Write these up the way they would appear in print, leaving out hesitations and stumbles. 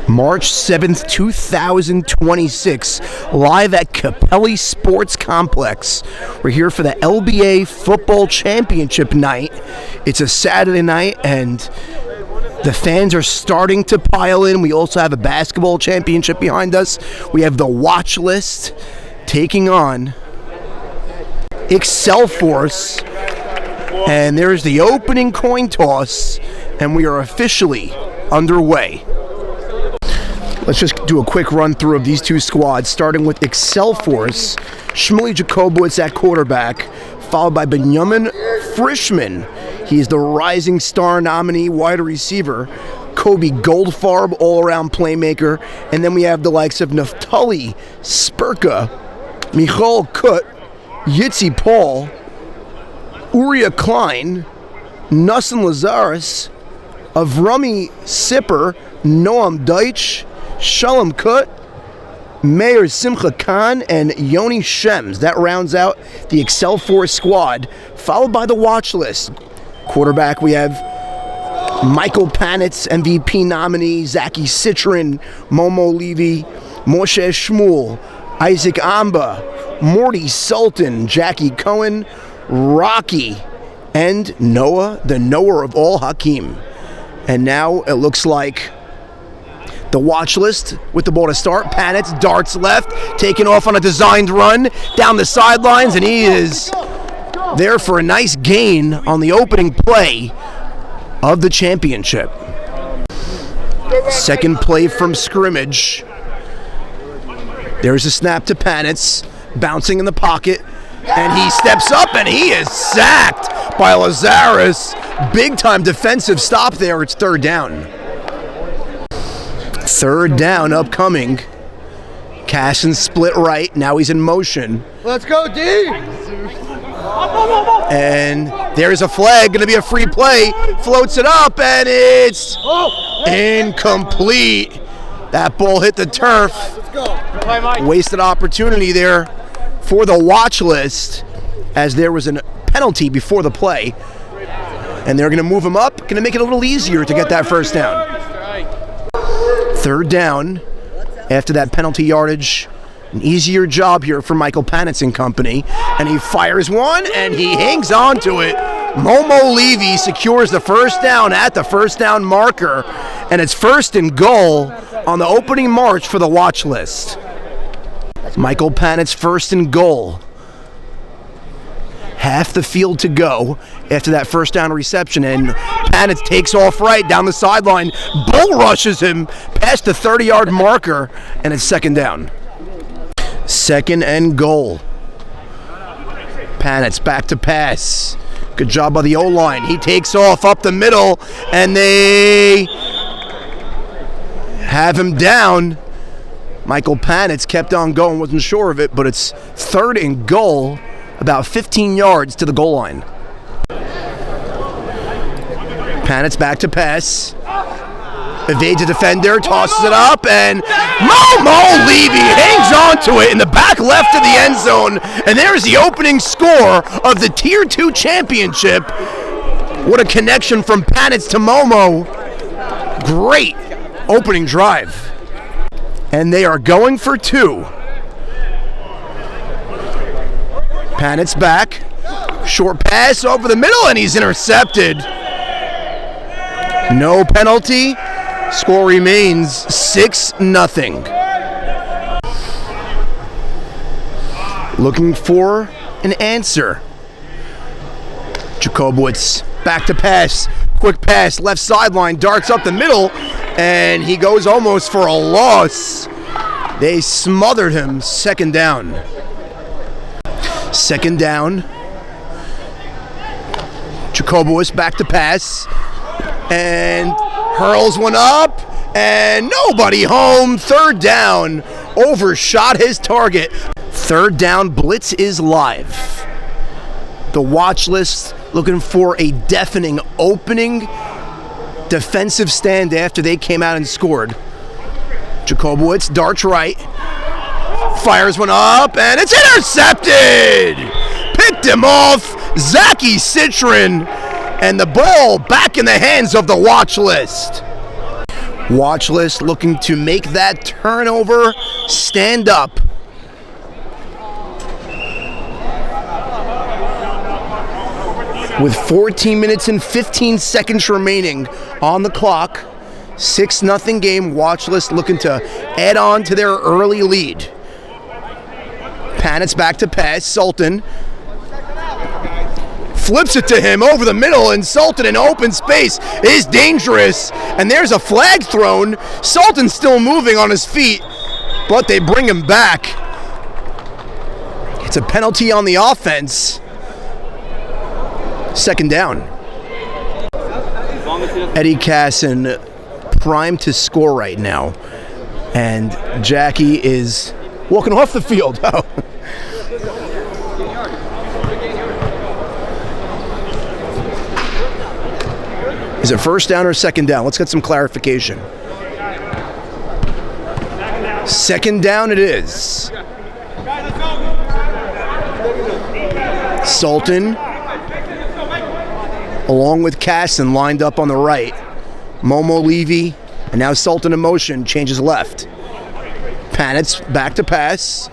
March 7th, 2026, live at Capelli Sports Complex. We're here for the LBA Football Championship night. It's a Saturday night, and the fans are starting to pile in. We also have a basketball championship behind us. We have the watch list taking on Excelforce, and there's the opening coin toss, and we are officially underway. Let's just do a quick run through of these two squads, starting with Excelforce. Shmuley Jacobowitz at quarterback, followed by Benjamin Frischman. He is the Rising Star nominee wide receiver. Kobe Goldfarb, all-around playmaker. And then we have the likes of Naftali Spurka, Michal Kut, Yitzi Paul, Uriah Klein, Nussin Lazarus, Avrami Sipper, Noam Deitch, Shalom Kut, Mayor Simcha Khan, and Yoni Shems. That rounds out the Excelforce squad, followed by the watch list. Quarterback, we have Michael Panitz, MVP nominee, Zaki Citrin, Momo Levy, Moshe Shmuel, Isaac Amba, Morty Sultan, Jackie Cohen, Rocky, and Noah, the knower of all Hakeem. And now it looks like the watch list with the ball to start. Panitz darts left, taking off on a designed run down the sidelines, and he is there for a nice gain on the opening play of the championship. Second play from scrimmage. There's a snap to Panitz, bouncing in the pocket, and he steps up and he is sacked by Lazarus. Big time defensive stop there. It's third down. Third down upcoming. Casson split right. Now he's in motion. Let's go, D! And there's a flag. Going to be a free play. Floats it up, and it's incomplete. That ball hit the turf. Wasted opportunity there for the watch list, as there was a penalty before the play. And they're going to move him up. Going to make it a little easier to get that first down. Third down after that penalty yardage. An easier job here for Michael Panitz and company. And he fires one, and he hangs on to it. Momo Levy secures the first down at the first down marker. And it's first and goal on the opening march for the watch list. Michael Panitz first and goal. Half the field to go after that first down reception, and Panitz takes off right down the sideline, bull rushes him past the 30-yard marker, and it's second down. Second and goal. Panitz back to pass. Good job by the O-line. He takes off up the middle, and they have him down. Michael Panitz kept on going, wasn't sure of it, but it's third and goal, about 15 yards to the goal line. Panitz back to pass. Evades a defender, tosses it up, and Momo Levy hangs on to it in the back left of the end zone. And there's the opening score of the Tier 2 championship. What a connection from Panitz to Momo. Great opening drive. And they are going for two. Panitz back, short pass over the middle, and he's intercepted. No penalty. Score remains 6-0. Looking for an answer. Jacobowitz back to pass. Quick pass, left sideline, darts up the middle, and he goes almost for a loss. They smothered him. Second down. Second down. Jacobowitz back to pass and hurls one up, and nobody home. Third down. Overshot his target. Third down. Blitz is live. The watch list looking for a deafening opening defensive stand after they came out and scored. Jacobowitz darts right. Fires one up, and it's intercepted! Picked him off, Zaki Citrin, and the ball back in the hands of the watch list. Watch list looking to make that turnover stand up. With 14 minutes and 15 seconds remaining on the clock, 6-0 game. Watch list looking to add on to their early lead. Panitz back to pass. Sultan flips it to him over the middle, and Sultan in open space is dangerous. And there's a flag thrown. Sultan's still moving on his feet, but they bring him back. It's a penalty on the offense. Second down. Eddie Casson primed to score right now. And Jackie is walking off the field. Oh. Is it first down or second down? Let's get some clarification. Second down it is. Sultan, along with Casson, lined up on the right. Momo Levy, and now Sultan in motion, changes left. Panitz back to pass.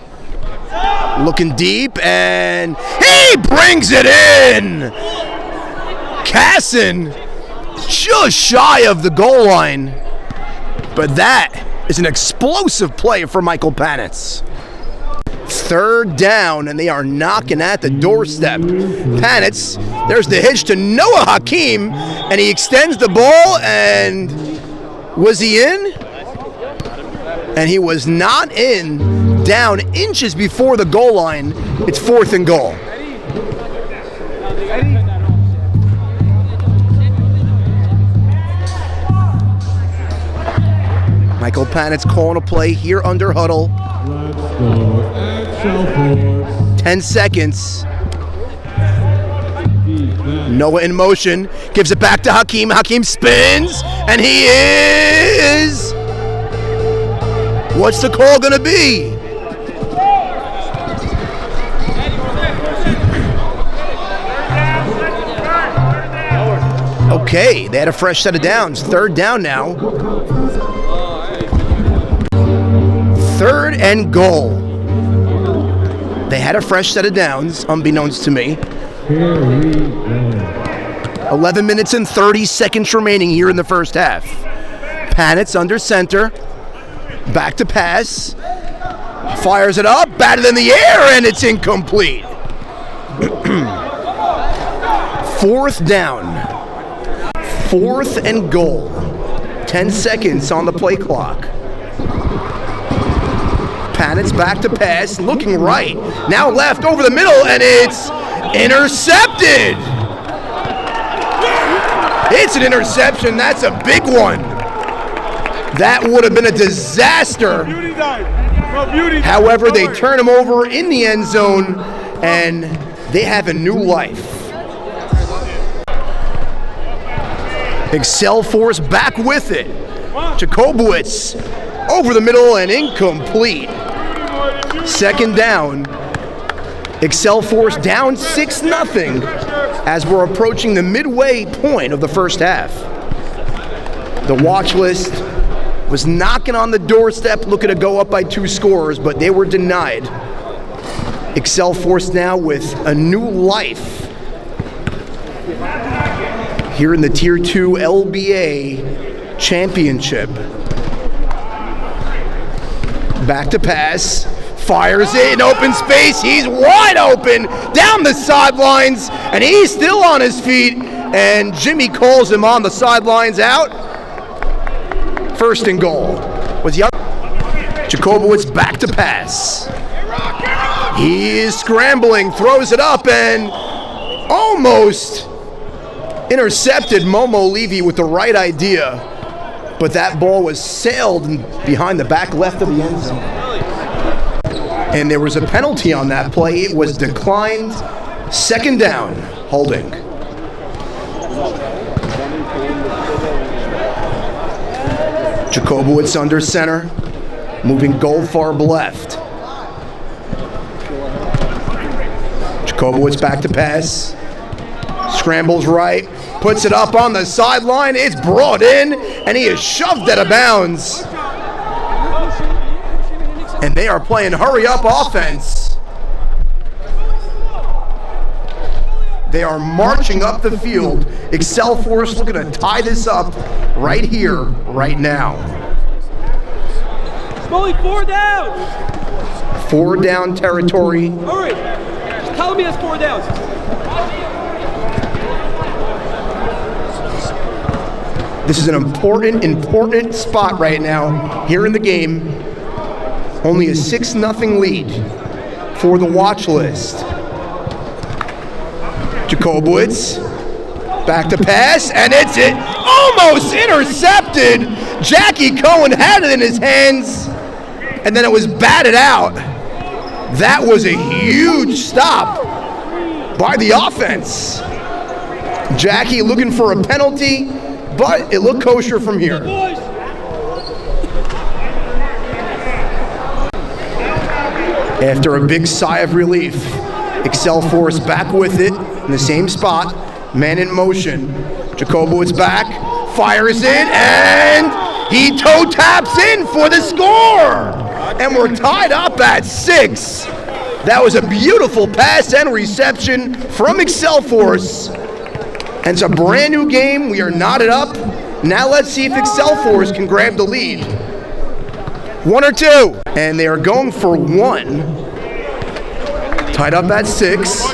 Looking deep, and he brings it in! Casson just shy of the goal line. But that is an explosive play for Michael Panitz. Third down, and they are knocking at the doorstep. Panitz, there's the hitch to Noah Hakeem, and he extends the ball, and was he in? And he was not in. Down inches before the goal line. It's 4th and goal. Michael Panitz calling a play here under huddle. 10 seconds. Noah in motion. Gives it back to Hakeem. Hakeem spins. And he is... What's the call going to be? Okay, they had a fresh set of downs. Third down now. Third and goal. They had a fresh set of downs, unbeknownst to me. 11 minutes and 30 seconds remaining here in the first half. Panitz under center. Back to pass. Fires it up, batted in the air, and it's incomplete. 4th down. 4th and goal. 10 seconds on the play clock. Panitz back to pass, looking right. Now left over the middle, and it's intercepted. It's an interception. That's a big one. That would have been a disaster. However, they turn him over in the end zone, and they have a new life. Excel Force back with it. Jacobowitz over the middle and incomplete. Second down. Excel Force down 6-0 as we're approaching the midway point of the first half. The watch list was knocking on the doorstep, looking to go up by 2 scores, but they were denied. Excel Force now with a new life here in the Tier 2 LBA Championship. Back to pass. Fires it in open space. He's wide open down the sidelines, and he's still on his feet, and Jimmy calls him on the sidelines out. 1st and goal. Was young. Jacobowitz back to pass. He is scrambling, throws it up, and almost intercepted Momo Levy with the right idea, but that ball was sailed behind the back left of the end zone. And there was a penalty on that play. It was declined. Second down, holding. Jacobowitz under center, moving Goldfarb left. Jacobowitz back to pass. Scrambles right, puts it up on the sideline. It's brought in, and he is shoved out of bounds. And they are playing hurry-up offense. They are marching up the field. Excel Force looking to tie this up right here, right now. It's only 4 downs. 4 down territory. All right. Just tell me it's 4 downs. This is an important spot right now here in the game. Only a 6-0 lead for the watch list. Jacobowitz, back to pass, and it's almost intercepted. Jackie Cohen had it in his hands, and then it was batted out. That was a huge stop by the offense. Jackie looking for a penalty, but it looked kosher from here. After a big sigh of relief, Excel Force back with it in the same spot, man in motion. Jacobowitz back, fires it, and he toe taps in for the score. And we're tied up at 6. That was a beautiful pass and reception from Excel Force. And it's a brand new game. We are knotted up. Now let's see if Excel Force can grab the lead. 1 or 2. And they are going for 1. Tied up at 6.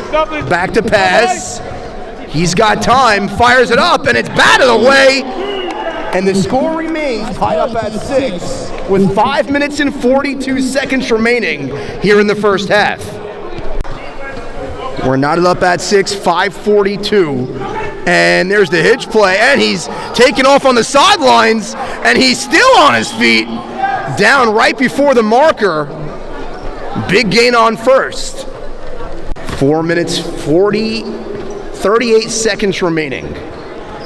Back to pass. He's got time. Fires it up, and it's batted away. And the score remains tied up at 6 with 5 minutes and 42 seconds remaining here in the first half. We're knotted up at 6, 5:42. And there's the hitch play, and he's taking off on the sidelines, and he's still on his feet, down right before the marker. Big gain on first. 4 minutes, 38 seconds remaining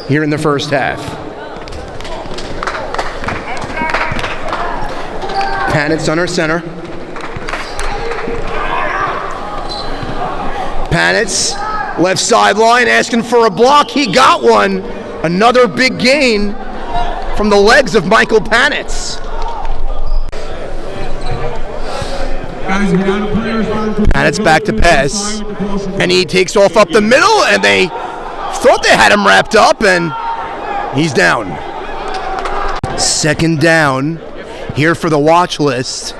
here in the first half. Panitz under center. Panitz, left sideline, asking for a block. He got one. Another big gain from the legs of Michael Panitz. Panitz back to pass, and he takes off up the middle, and they thought they had him wrapped up, and he's down. 2nd down here for the watch list.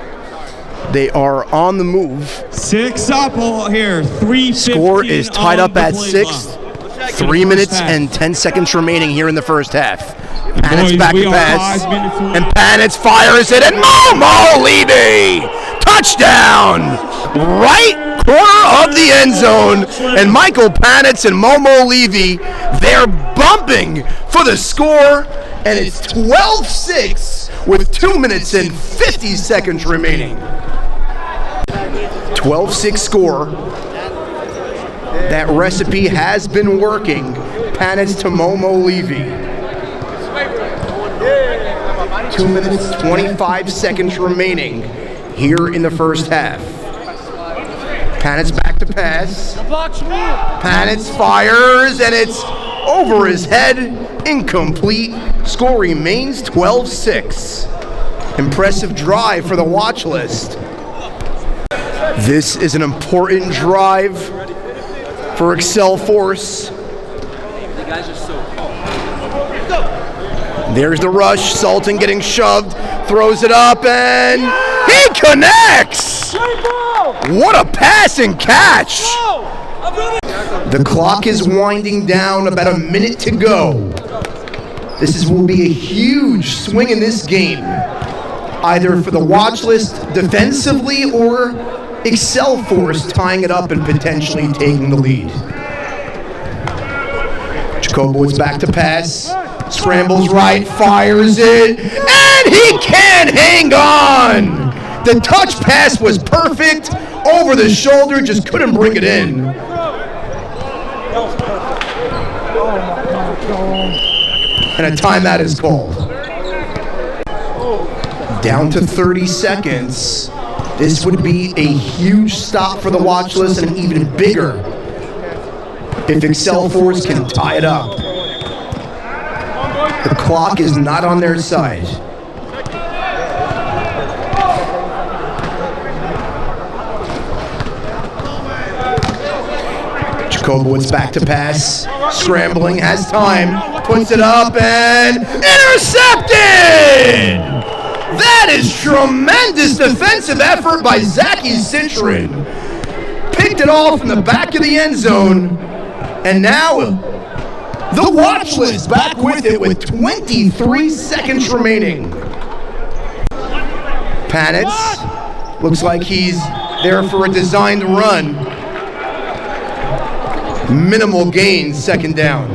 They are on the move. 6 up here. 3:15. Score is tied up at 6. 3 minutes and 10 seconds remaining here in the first half. Panitz back to pass, and Panitz fires it, and Momo Levy! Touchdown! Right corner of the end zone, and Michael Panitz and Momo Levy, they're bumping for the score, and it's 12-6 with 2 minutes and 50 seconds remaining. 12-6 score. That recipe has been working. Panitz to Momo Levy. 2 minutes, 25 seconds remaining here in the first half. Panitz back to pass. Panitz fires, and it's over his head. Incomplete. Score remains 12-6. Impressive drive for the watch list. This is an important drive for Excel Force. There's the rush. Sultan getting shoved, throws it up, and he connects! What a pass and catch! The clock is winding down, about a minute to go. Will be a huge swing in this game, either for the watch list defensively or Excel Force tying it up and potentially taking the lead. Jacobowitz back to pass. Scrambles right, fires it, and he can't hang on! The touch pass was perfect, over the shoulder, just couldn't bring it in. And a timeout is called. Down to 30 seconds. This would be a huge stop for the watch list, and even bigger if Excel Force can tie it up. The clock is not on their side. Jacobowitz back to pass. Scrambling, has time. Puts it up and intercepted! That is tremendous defensive effort by Zachy Citrin. Picked it all from the back of the end zone. And now the watch list back with it with 23 seconds remaining. Panitz looks like he's there for a designed run. Minimal gain, second down.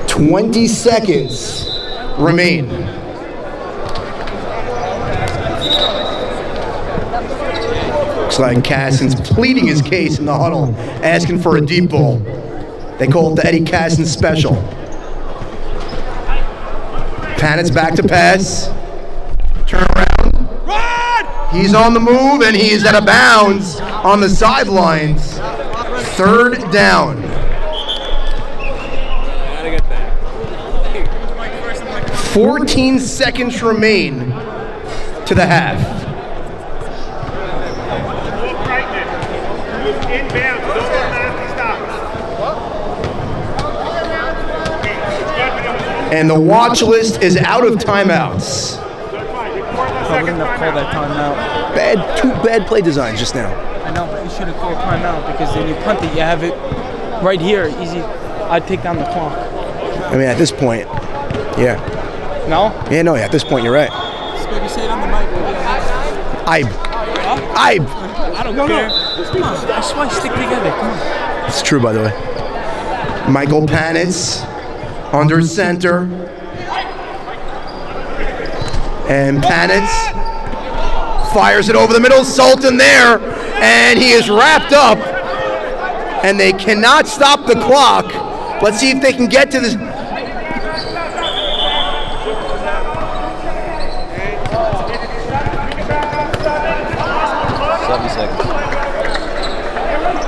20 seconds remain. Looks like Cassin's pleading his case in the huddle, asking for a deep ball. They call it the Eddie Cassin special. Panitz back to pass. Turn around. Run! He's on the move and he's out of bounds on the sidelines. Third down. 14 seconds remain to the half. And the watch list is out of timeouts. I wouldn't have called that timeout. Two bad play designs just now. I know, but you should have called timeout because then you punt it, you have it right here, easy. I'd take down the clock. I mean, at this point, yeah. No? Yeah, no, at this point, you're right. Maybe say it on the mic. I don't care. Come on, that's why stick together. Come on. It's true, by the way. Michael Panitz under center. And Panitz fires it over the middle. Sultan there. And he is wrapped up. And they cannot stop the clock. Let's see if they can get to this.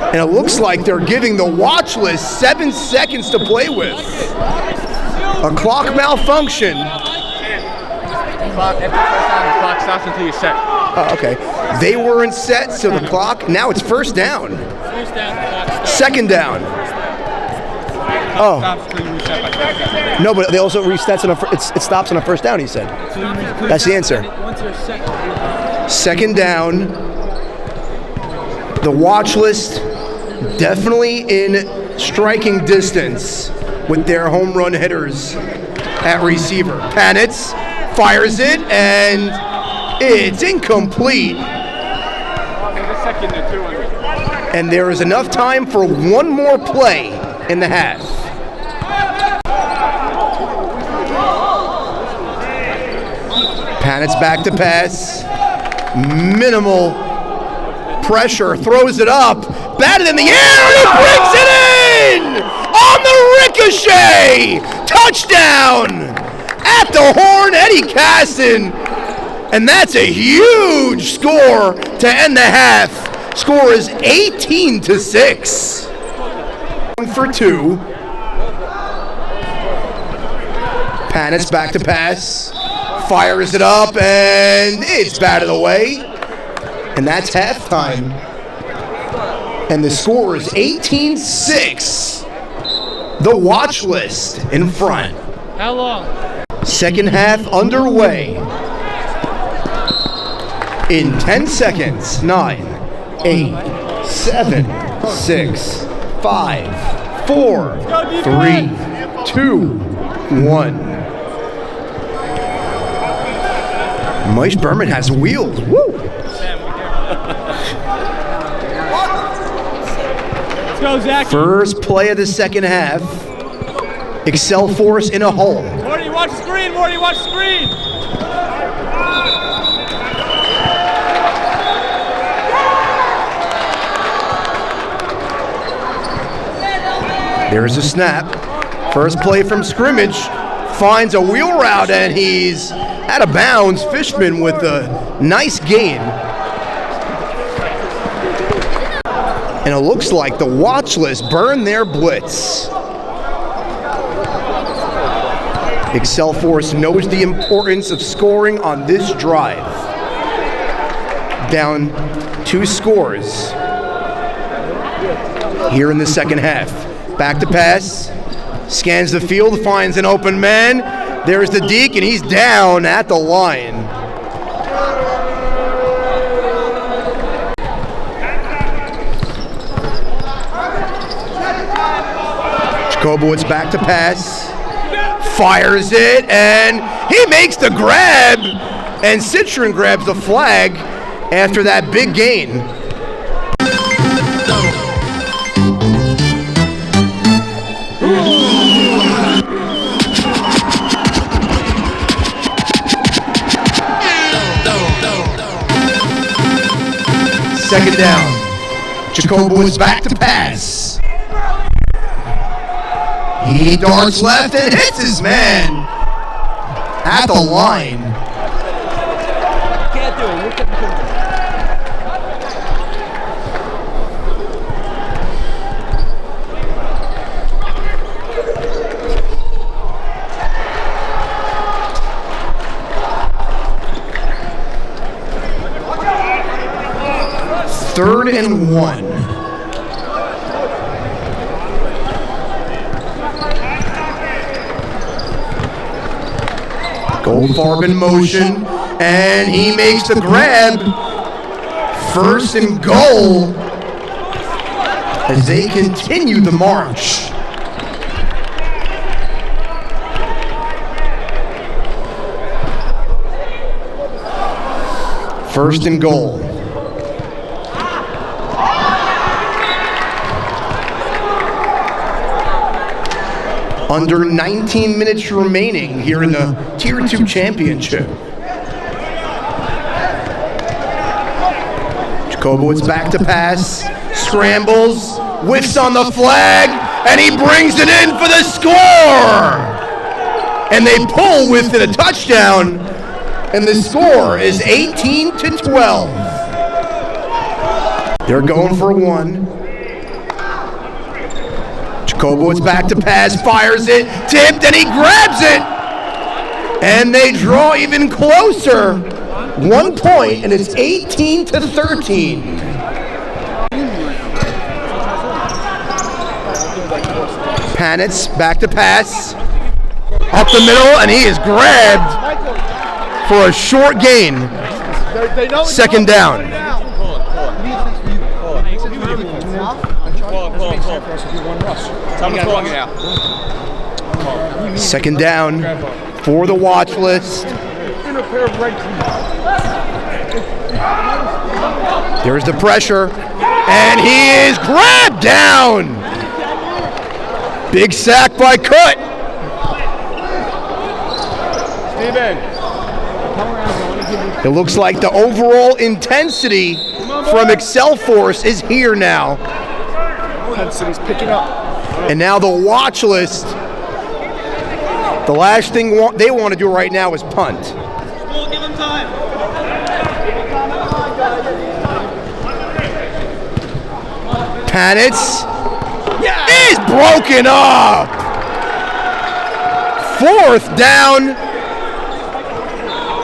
And it looks like they're giving the watch list 7 seconds to play with. A clock malfunction. After the first down, the clock stops until you're set. Oh, okay. They weren't set, so the clock, now it's first down. Second down. Oh. No, but they also resets, it stops on a first down, he said. That's the answer. Second down. The watch list definitely in striking distance with their home run hitters at receiver. Panitz fires it, and it's incomplete. And there is enough time for one more play in the half. Panitz back to pass. Minimal pressure, throws it up, batted in the air, and he brings it in! On the ricochet! Touchdown! At the horn, Eddie Cassin. And that's a huge score to end the half. Score is 18-6. 1-for-2. Panitz back to pass. Fires it up, and it's batted away. And that's halftime. And the score is 18-6. The watch list in front. How long? Second half underway. In 10 seconds. 9, 8, 7, 6, 5, 4, 3, 2, 1. Moish Berman has wheels. Woo! Let's go, Zach. First play of the second half. Excel Force in a hole. Morty, watch the screen. Morty, watch the screen. There's a snap. First play from scrimmage. Finds a wheel route, and he's out of bounds. Fishman with a nice gain. And it looks like the watch list burned their blitz. Excelforce knows the importance of scoring on this drive. Down 2 scores here in the second half. Back to pass, scans the field, finds an open man. There's the Deke, and he's down at the line. Jacobowitz back to pass, fires it, and he makes the grab, and Citron grabs the flag after that big gain. Second down. Jacobowitz back to pass. He darts left and hits his man at the line. Can't do it. Third and 1. Goldfarb in motion, and he makes the grab. First and goal as they continue the march. First and goal. Under 19 minutes remaining here in the Tier 2 Championship. Jacobowitz back to pass, scrambles, whiffs on the flag, and he brings it in for the score! And they pull with it a touchdown, and the score is 18-12. They're going for 1. Jacobowitz back to pass, fires it, tipped, and he grabs it! And they draw even closer. 1 point, and it's 18-13. Panitz back to pass, up the middle, and he is grabbed for a short gain. Second down. Second down for the watch list. There's the pressure, and he is grabbed down. Big sack by Cut. It looks like the overall intensity from Excelforce is here now. Intensity's picking up. And now the watch list. The last thing they want to do right now is punt. Give him time. Panitz is broken up. Fourth down.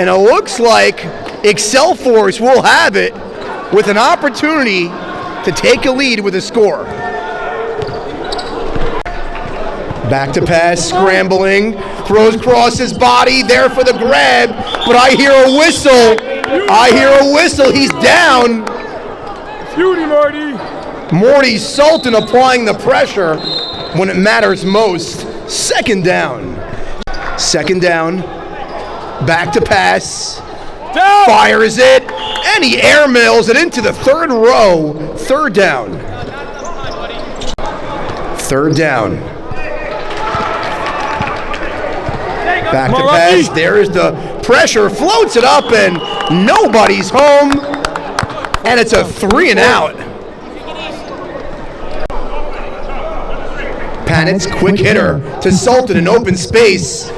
And it looks like Excelforce will have it with an opportunity to take a lead with a score. Back to pass, scrambling, throws across his body, there for the grab, but I hear a whistle. He's down. Beauty, Marty. Morty Sultan applying the pressure when it matters most. Second down. Back to pass. Down. Fires it, and he airmails it into the third row. Third down. Back to pass. There is the pressure. Floats it up, and nobody's home. And it's a 3 and out. Panitz, quick hitter to Sultan in open space.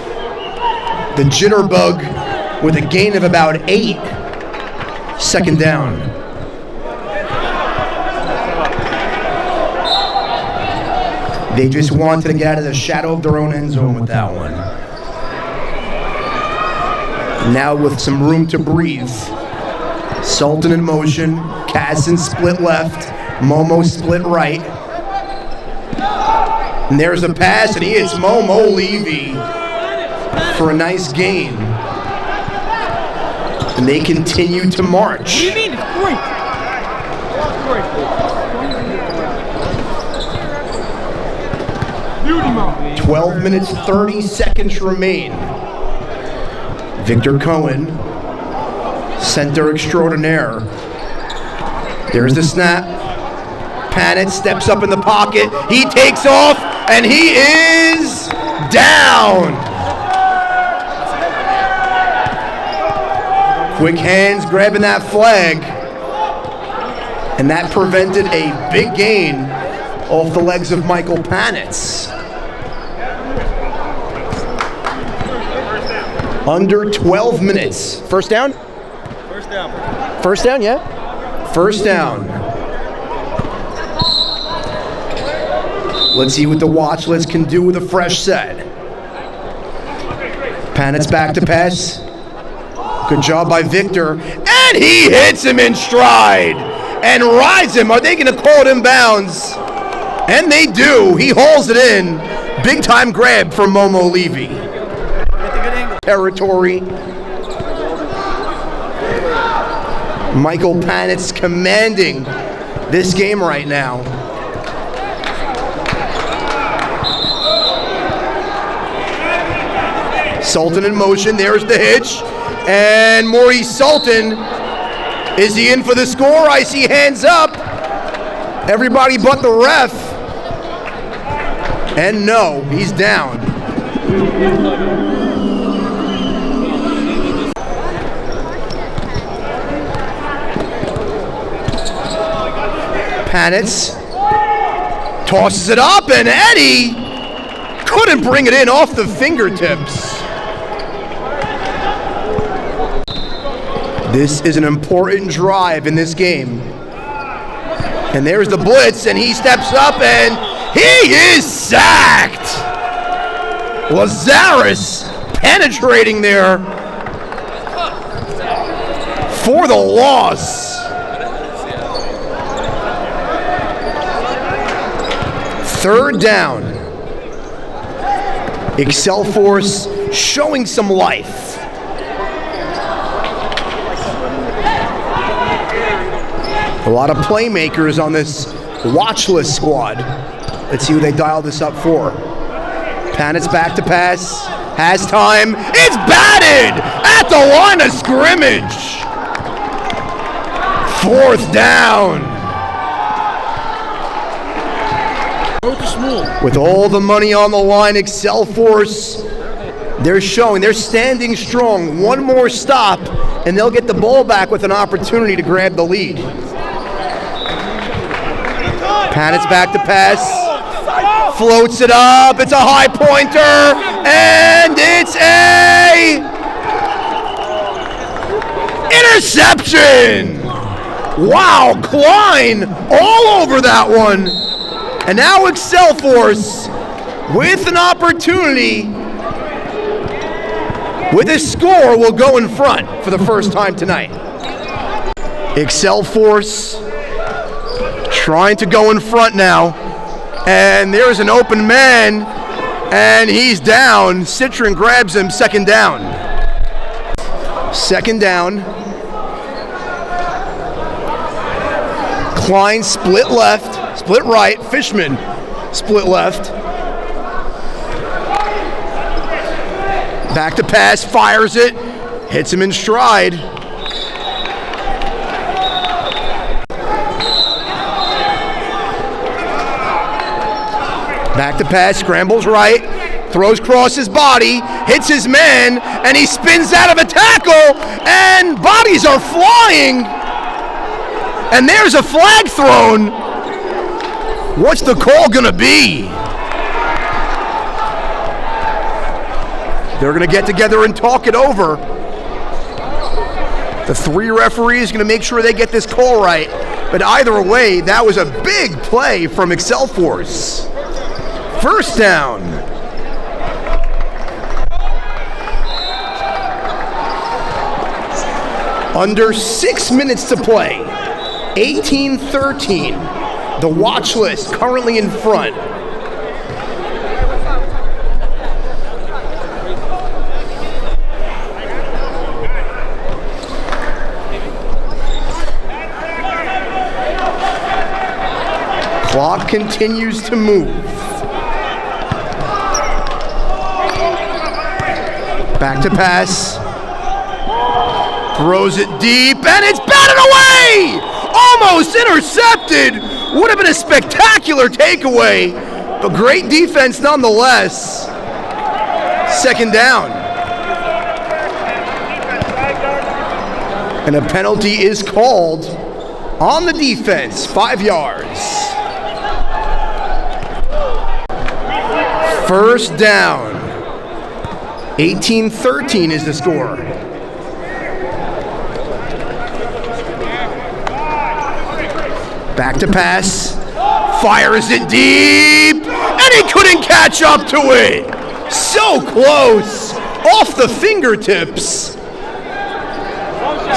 The jitterbug with a gain of about 8. Second down. They just wanted to get out of the shadow of their own end zone with that one. Now with some room to breathe. Sultan in motion, Kassan split left, Momo split right. And there's a pass, and he hits Momo Levy for a nice gain. And they continue to march. What do you mean? It's great. 12 minutes, 30 seconds remain. Victor Cohen, center extraordinaire. There's the snap. Panitz steps up in the pocket. He takes off, and he is down. Quick hands grabbing that flag. And that prevented a big gain off the legs of Michael Panitz. Under 12 minutes. First down? First down. First down, yeah? First down. Let's see what the watch list can do with a fresh set. Panitz back to pass. Good job by Victor. And he hits him in stride and rides him. Are they going to call it inbounds? And they do. He hauls it in. Big time grab for Momo Levy. Territory. Michael Panitz commanding this game right now. Sultan in motion. There's the hitch. And Maurice Sultan. Is he in for the score? I see hands up. Everybody but the ref. And no, he's down. Panitz tosses it up, and Eddie couldn't bring it in off the fingertips. This is an important drive in this game. And there's the blitz, and he steps up, and he is sacked. Lazarus penetrating there for the loss. Third down. Excel Force showing some life. A lot of playmakers on this watch list squad. Let's see who they dial this up for. Panitz back to pass. Has time. It's batted at the line of scrimmage. Fourth down. With all the money on the line, Excel Force, they're standing strong. One more stop, and they'll get the ball back with an opportunity to grab the lead. Panitz back to pass. Floats it up. It's a high pointer, and it's a interception. Wow, Klein all over that one. And now Excel Force with an opportunity, with a score, will go in front for the first time tonight. Excel Force trying to go in front now. And there's an open man, and he's down. Citron grabs him, second down. Second down. Klein split left. Split right, Fishman split left. Back to pass, fires it, hits him in stride. Back to pass, scrambles right, throws across his body, hits his man, and he spins out of a tackle, and bodies are flying. And there's a flag thrown. What's the call gonna be? They're gonna get together and talk it over. The three referees gonna make sure they get this call right. But either way, that was a big play from Excel Force. First down. Under 6 minutes to play. 18-13. The watch list currently in front. Clock continues to move. Back to pass. Throws it deep, and it's batted away! Almost intercepted! Would have been a spectacular takeaway, but great defense nonetheless. Second down. And a penalty is called on the defense, 5 yards. First down. 18-13 is the score. Back to pass. Fires it deep. And he couldn't catch up to it. So close. Off the fingertips.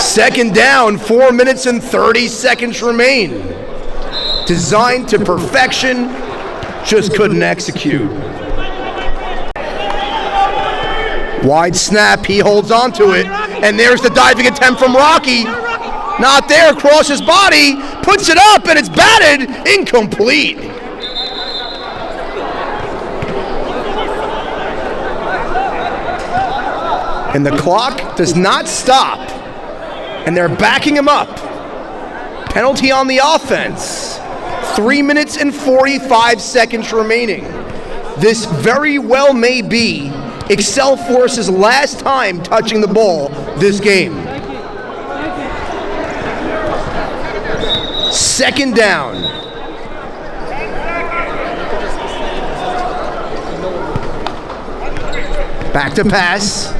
Second down, 4 minutes and 30 seconds remain. Designed to perfection, just couldn't execute. Wide snap, he holds on to it, and there's the diving attempt from Rocky. Not there, across his body, puts it up, and it's batted, incomplete. And the clock does not stop, and they're backing him up. Penalty on the offense. 3 minutes and 45 seconds remaining. This very well may be Excelforce's last time touching the ball this game. Second down. Back to pass.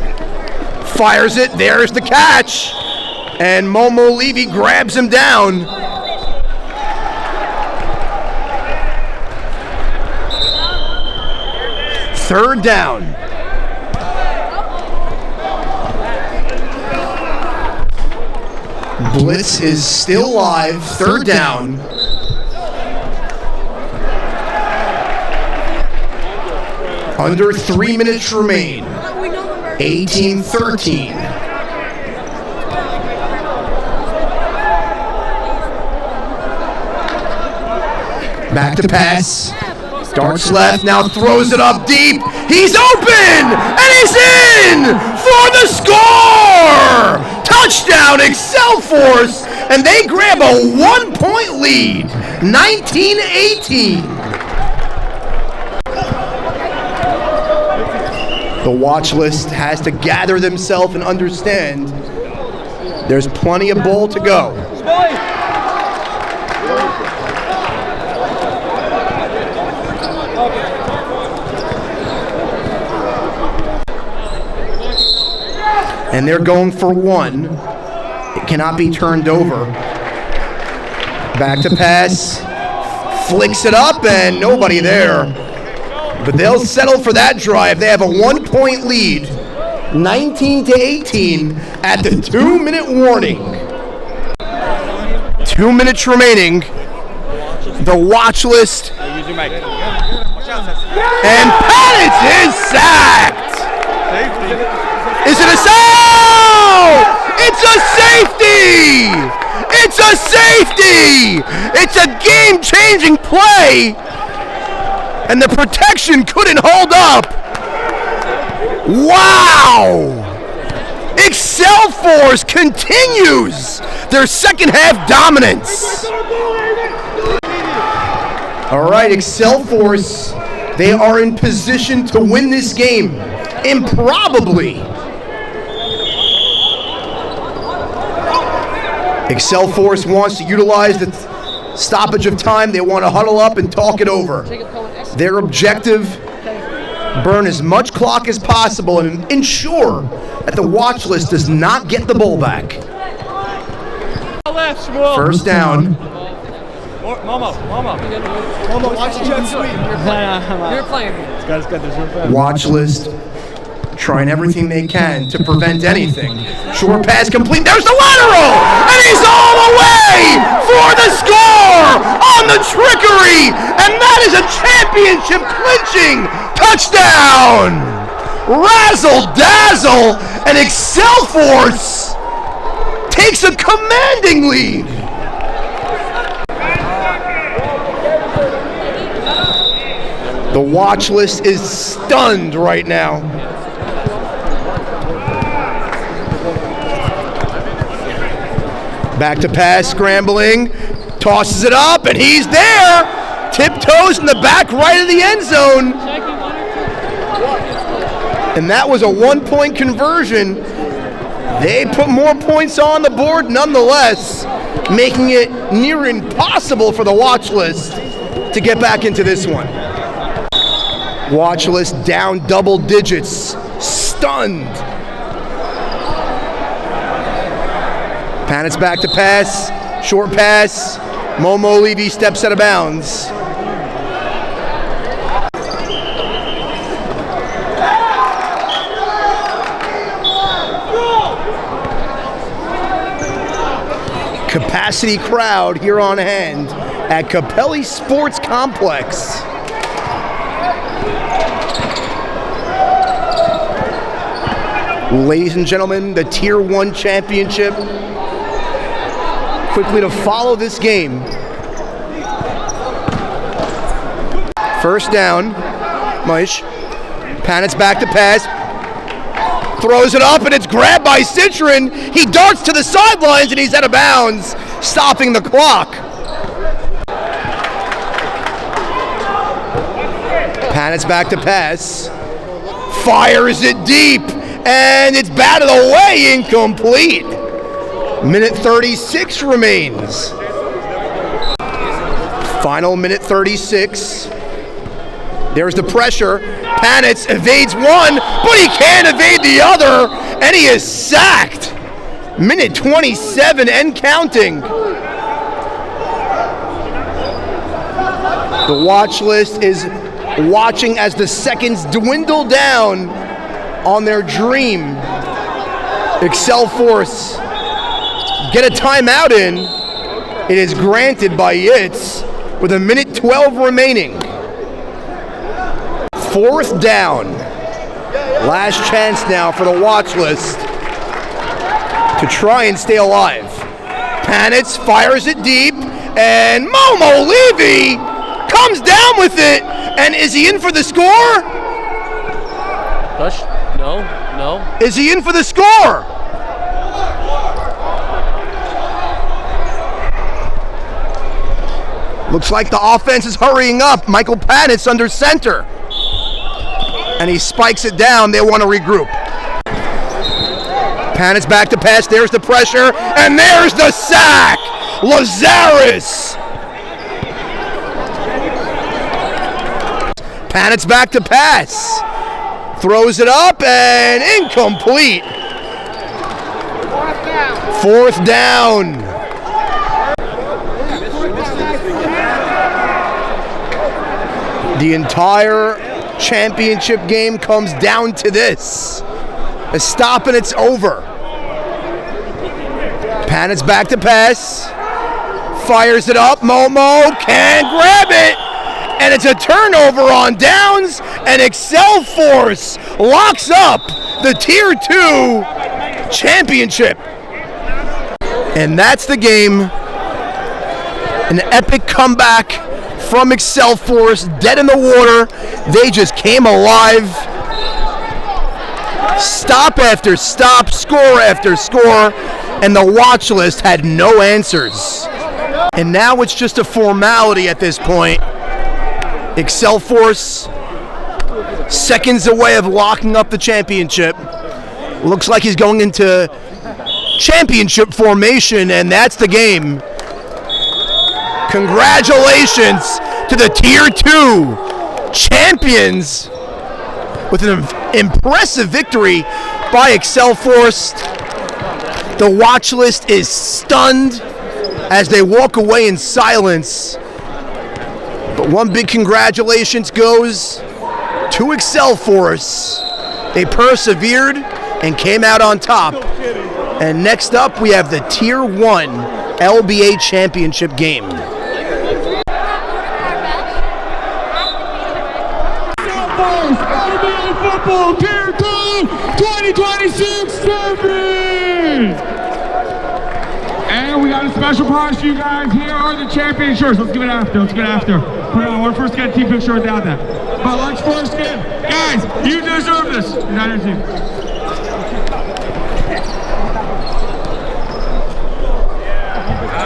Fires it. There's the catch. And Momo Levy grabs him down. Third down. Blitz is still live. Third down. Under 3 minutes remain. 18-13. Back to pass. Darts left, now throws it up deep. He's open! And he's in! For the score! Touchdown, Excelforce! And they grab a 1-point lead. 19-18. The watch list has to gather themselves and understand there's plenty of ball to go. And they're going for one. It cannot be turned over. Back to pass. Flicks it up and nobody there. But they'll settle for that drive. They have a 1-point lead. 19-18 at the 2-minute warning. 2 minutes remaining. The watch list. And Pettis is sacked. Is it a sack? It's a safety! It's a safety! It's a game-changing play! And the protection couldn't hold up! Wow! Excelforce continues their second half dominance. All right, Excelforce, they are in position to win this game. Improbably. Excelforce wants to utilize the stoppage of time. They want to huddle up and talk it over. Their objective, burn as much clock as possible and ensure that the watch list does not get the ball back. First down. Momo, watch the jet sweep. You're playing. Watch list trying everything they can to prevent anything. Short pass complete. There's the lateral! And he's all the way for the score on the trickery! And that is a championship clinching touchdown! Razzle dazzle, and Excelforce takes a commanding lead. The watch list is stunned right now. Back to pass, scrambling, tosses it up, and he's there. Tiptoes in the back right of the end zone. And that was a 1-point conversion. They put more points on the board nonetheless, making it near impossible for the watch list to get back into this one. Watch list down double digits, stunned. Panitz back to pass, short pass. Momo Levy steps out of bounds. Capacity crowd here on hand at Capelli Sports Complex. Ladies and gentlemen, the Tier 1 championship. Quickly to follow this game. First down, Maish. Panitz back to pass. Throws it up and it's grabbed by Citron. He darts to the sidelines and he's out of bounds, stopping the clock. Panitz back to pass. Fires it deep and it's batted away, incomplete. Minute 36 remains. Final minute 36. There's the pressure. Panitz evades one, but he can't evade the other, and he is sacked. Minute 27 and counting. The watch list is watching as the seconds dwindle down on their dream. Excelforce get a timeout in. It is granted by Yitz with a minute 12 remaining. Fourth down. Last chance now for the watch list to try and stay alive. Panitz fires it deep, and Momo Levy comes down with it. And is he in for the score? Push? No. Is he in for the score? Looks like the offense is hurrying up. Michael Panitz under center. And he spikes it down. They want to regroup. Panitz back to pass. There's the pressure. And there's the sack. Lazarus. Panitz back to pass. Throws it up and incomplete. Fourth down. The entire championship game comes down to this. A stop and it's over. Panitz back to pass. Fires it up. Momo can't grab it. And it's a turnover on downs. And Excelforce locks up the Tier 2 championship. And that's the game. An epic comeback from Excelforce, dead in the water. They just came alive. Stop after stop, score after score, and the watch list had no answers. And now it's just a formality at this point. Excelforce, seconds away of locking up the championship. Looks like he's going into championship formation, and that's the game. Congratulations to the Tier 2 champions with an impressive victory by Excelforce. The watch list is stunned as they walk away in silence. But one big congratulations goes to Excelforce They persevered and came out on top. And next up, we have the Tier 1 LBA Championship game. LBA Football Tier 2 2026 champions! And we got a special prize for you guys. Here are the champion shirts. Let's give it after. Let's get after. Put it on. We're first get a team picture without that. But let's first get, guys, you deserve this. You're not your team.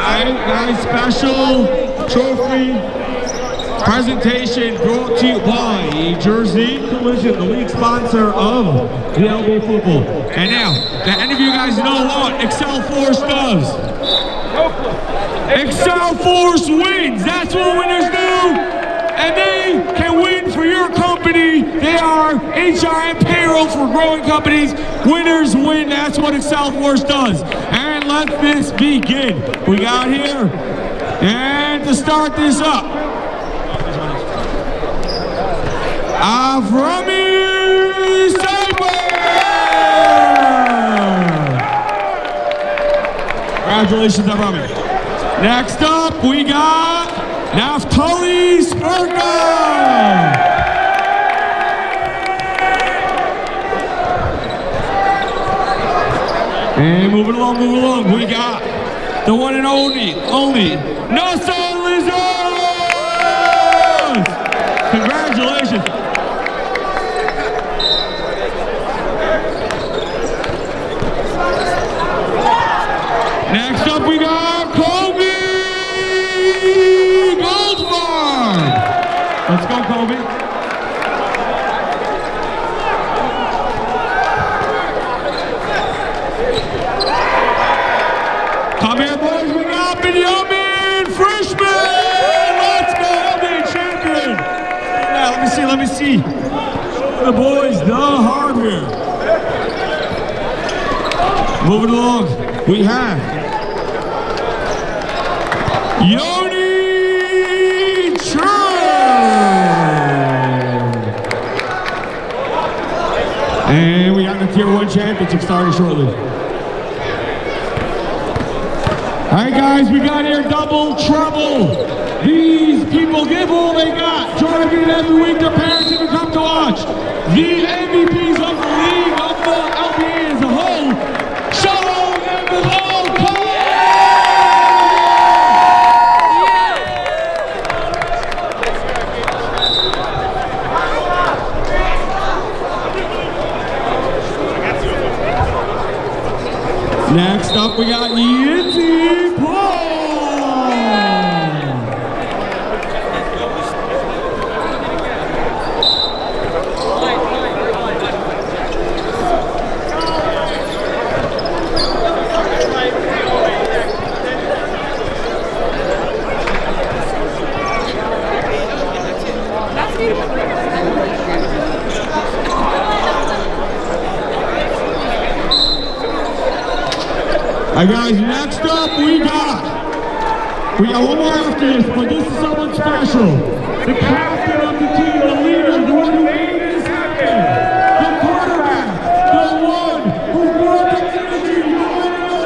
Alright, guys, special trophy presentation brought to you by Jersey Collision, the league sponsor of the LBA football. And now, that any of you guys know what Excel Force does. Excel Force wins. That's what winners do. And they can win for your company. They are HR and payroll for growing companies. Winners win. That's what Excel Force does. And let this begin. We got here. And to start this up, Avrami Cyber! Congratulations, Avrami. Next up, we got Naftali Spurka! And moving along, we got the one and only Nasa Lizard! Congratulations. Next up, we got Kobe Goldfarb. Let's go, Kobe. Come here, boys. We got Benjamin Frischman. Let's go, LBA champion. Yeah, let me see. The boys, the hardware. Moving along, we have Yoni Churn. And we got the Tier 1 Championship starting shortly. All right, guys, we got here double trouble. These people give all they got. Try to get it every week. Their parents even come to watch. The MVPs of the league, of the LBA as a whole. Show them below. Next up, we got Yinzi Paul. All right, guys, next up we got one more after this, but this is someone special. The captain of the team, the leader, the one who made this happen. The quarterback, the one who brought the energy, the one who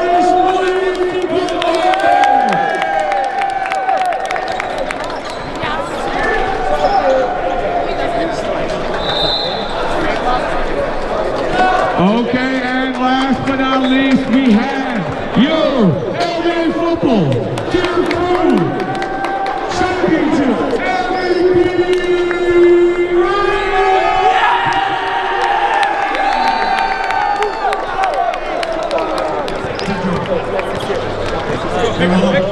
Okay, and last but not least, we have your LBA Football Tier 2 Championship MVP!